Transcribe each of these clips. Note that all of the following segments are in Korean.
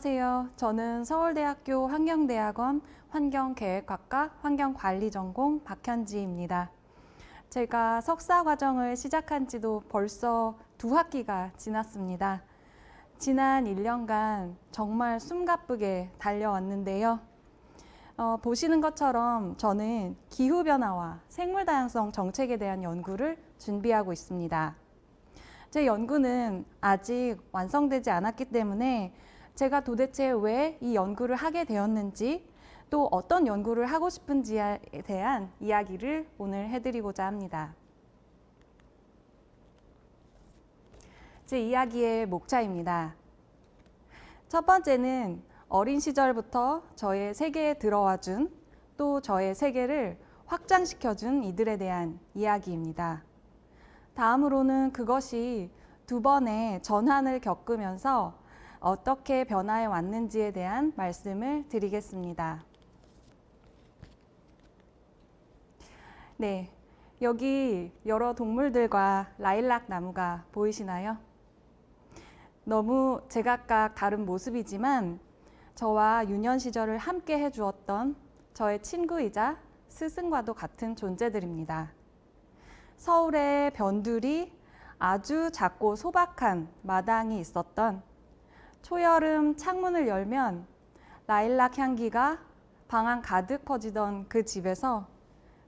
안녕하세요. 저는 서울대학교 환경대학원 환경계획학과 환경관리전공 박현지입니다. 제가 석사 과정을 시작한 지도 벌써 2학기가 지났습니다. 지난 1년간 정말 숨가쁘게 달려왔는데요. 보시는 것처럼 저는 기후변화와 생물다양성 정책에 대한 연구를 준비하고 있습니다. 제 연구는 아직 완성되지 않았기 때문에 제가 도대체 왜 이 연구를 하게 되었는지 또 어떤 연구를 하고 싶은지에 대한 이야기를 오늘 해드리고자 합니다. 제 이야기의 목차입니다. 첫 번째는 어린 시절부터 저의 세계에 들어와 준 또 저의 세계를 확장시켜준 이들에 대한 이야기입니다. 다음으로는 그것이 2번의 전환을 겪으면서 어떻게 변화해 왔는지에 대한 말씀을 드리겠습니다. 네, 여기 여러 동물들과 라일락 나무가 보이시나요? 너무 제각각 다른 모습이지만 저와 유년 시절을 함께 해주었던 저의 친구이자 스승과도 같은 존재들입니다. 서울에 변두리 아주 작고 소박한 마당이 있었던 초여름 창문을 열면 라일락 향기가 방 안 가득 퍼지던 그 집에서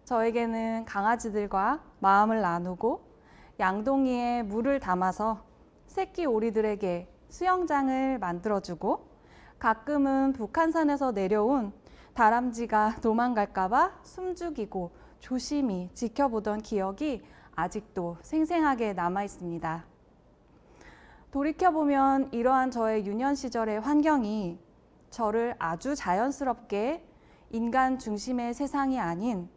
저에게는 강아지들과 마음을 나누고 양동이에 물을 담아서 새끼 오리들에게 수영장을 만들어주고 가끔은 북한산에서 내려온 다람쥐가 도망갈까봐 숨죽이고 조심히 지켜보던 기억이 아직도 생생하게 남아 있습니다. 돌이켜보면 이러한 저의 유년 시절의 환경이 저를 아주 자연스럽게 인간 중심의 세상이 아닌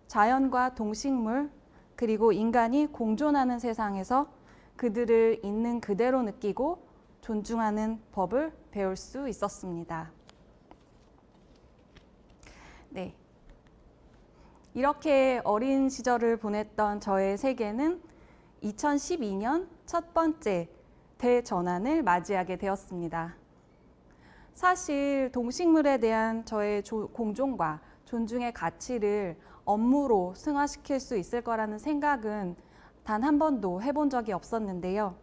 자연과 동식물 그리고 인간이 공존하는 세상에서 그들을 있는 그대로 느끼고 존중하는 법을 배울 수 있었습니다. 네. 이렇게 어린 시절을 보냈던 저의 세계는 2012년 첫 번째 대전환을 맞이하게 되었습니다. 사실 동식물에 대한 저의 공존과 존중의 가치를 업무로 승화시킬 수 있을 거라는 생각은 단 한 번도 해본 적이 없었는데요.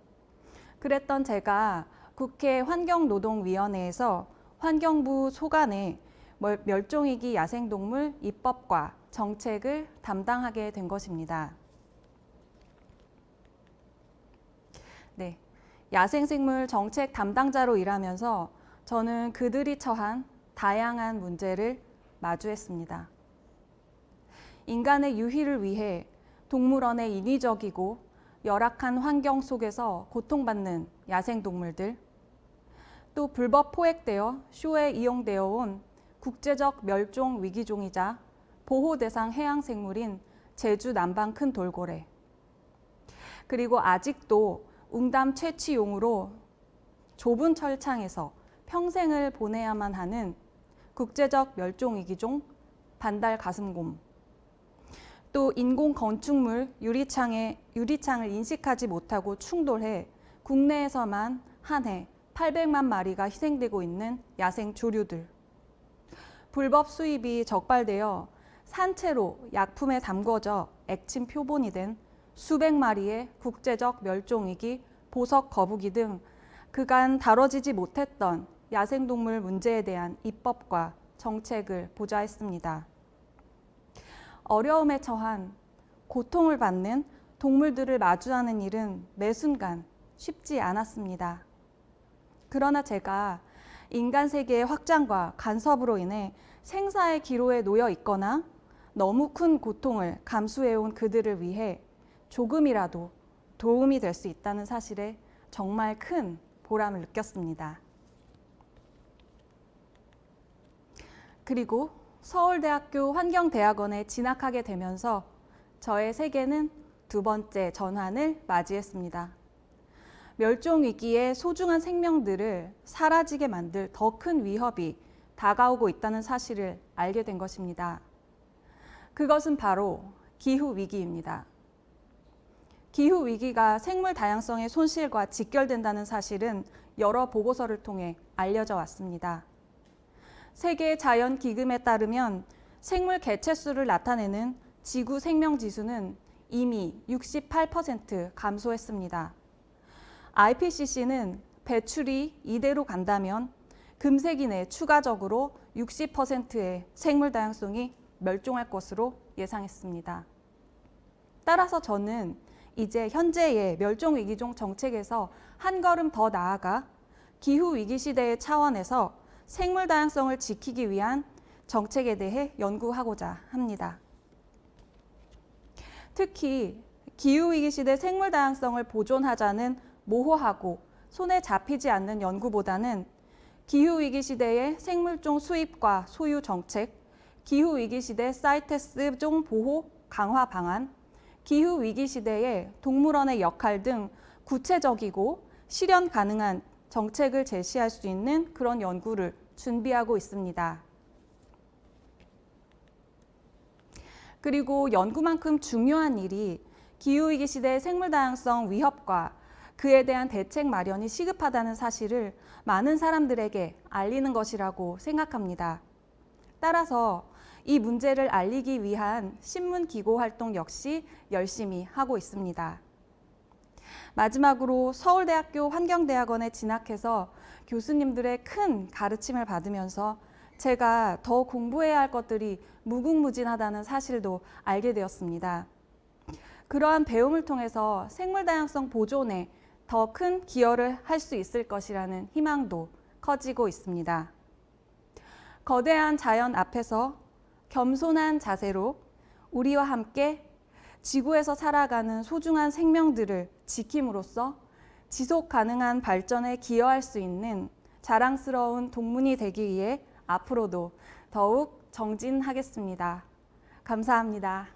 그랬던 제가 국회 환경노동위원회에서 환경부 소관에 멸종위기 야생동물 입법과 정책을 담당하게 된 것입니다. 네. 야생생물 정책 담당자로 일하면서 저는 그들이 처한 다양한 문제를 마주했습니다. 인간의 유희를 위해 동물원의 인위적이고 열악한 환경 속에서 고통받는 야생동물들, 또 불법 포획되어 쇼에 이용되어 온 국제적 멸종 위기종이자 보호 대상 해양생물인 제주 남방 큰 돌고래, 그리고 아직도 웅담 채취용으로 좁은 철창에서 평생을 보내야만 하는 국제적 멸종위기종 반달 가슴곰, 또 인공 건축물 유리창을 인식하지 못하고 충돌해 국내에서만 한 해 800만 마리가 희생되고 있는 야생 조류들, 불법 수입이 적발되어 산채로 약품에 담궈져 액침 표본이 된 수백 마리의 국제적 멸종위기 보석 거북이 등 그간 다뤄지지 못했던 야생동물 문제에 대한 입법과 정책을 보좌했습니다. 어려움에 처한 고통을 받는 동물들을 마주하는 일은 매 순간 쉽지 않았습니다. 그러나 제가 인간 세계의 확장과 간섭으로 인해 생사의 기로에 놓여 있거나 너무 큰 고통을 감수해온 그들을 위해 조금이라도 도움이 될 수 있다는 사실에 정말 큰 보람을 느꼈습니다. 그리고 서울대학교 환경대학원에 진학하게 되면서 저의 세계는 2번째 전환을 맞이했습니다. 멸종위기의 소중한 생명들을 사라지게 만들 더 큰 위협이 다가오고 있다는 사실을 알게 된 것입니다. 그것은 바로 기후위기입니다. 기후 위기가 생물 다양성의 손실과 직결된다는 사실은 여러 보고서를 통해 알려져 왔습니다. 세계 자연 기금에 따르면 생물 개체수를 나타내는 지구 생명 지수는 이미 68% 감소했습니다. IPCC는 배출이 이대로 간다면 금세기 내 추가적으로 60%의 생물 다양성이 멸종할 것으로 예상했습니다. 따라서 저는 이제 현재의 멸종위기종 정책에서 한 걸음 더 나아가 기후위기 시대의 차원에서 생물 다양성을 지키기 위한 정책에 대해 연구하고자 합니다. 특히 기후위기 시대 생물 다양성을 보존하자는 모호하고 손에 잡히지 않는 연구보다는 기후위기 시대의 생물종 수입과 소유 정책, 기후위기 시대 사이테스 종 보호 강화 방안, 기후위기 시대의 동물원의 역할 등 구체적이고 실현 가능한 정책을 제시할 수 있는 그런 연구를 준비하고 있습니다. 그리고 연구만큼 중요한 일이 기후위기 시대의 생물 다양성 위협과 그에 대한 대책 마련이 시급하다는 사실을 많은 사람들에게 알리는 것이라고 생각합니다. 따라서 이 문제를 알리기 위한 신문 기고 활동 역시 열심히 하고 있습니다. 마지막으로 서울대학교 환경대학원에 진학해서 교수님들의 큰 가르침을 받으면서 제가 더 공부해야 할 것들이 무궁무진하다는 사실도 알게 되었습니다. 그러한 배움을 통해서 생물 다양성 보존에 더 큰 기여를 할 수 있을 것이라는 희망도 커지고 있습니다. 거대한 자연 앞에서 겸손한 자세로 우리와 함께 지구에서 살아가는 소중한 생명들을 지킴으로써 지속 가능한 발전에 기여할 수 있는 자랑스러운 동문이 되기 위해 앞으로도 더욱 정진하겠습니다. 감사합니다.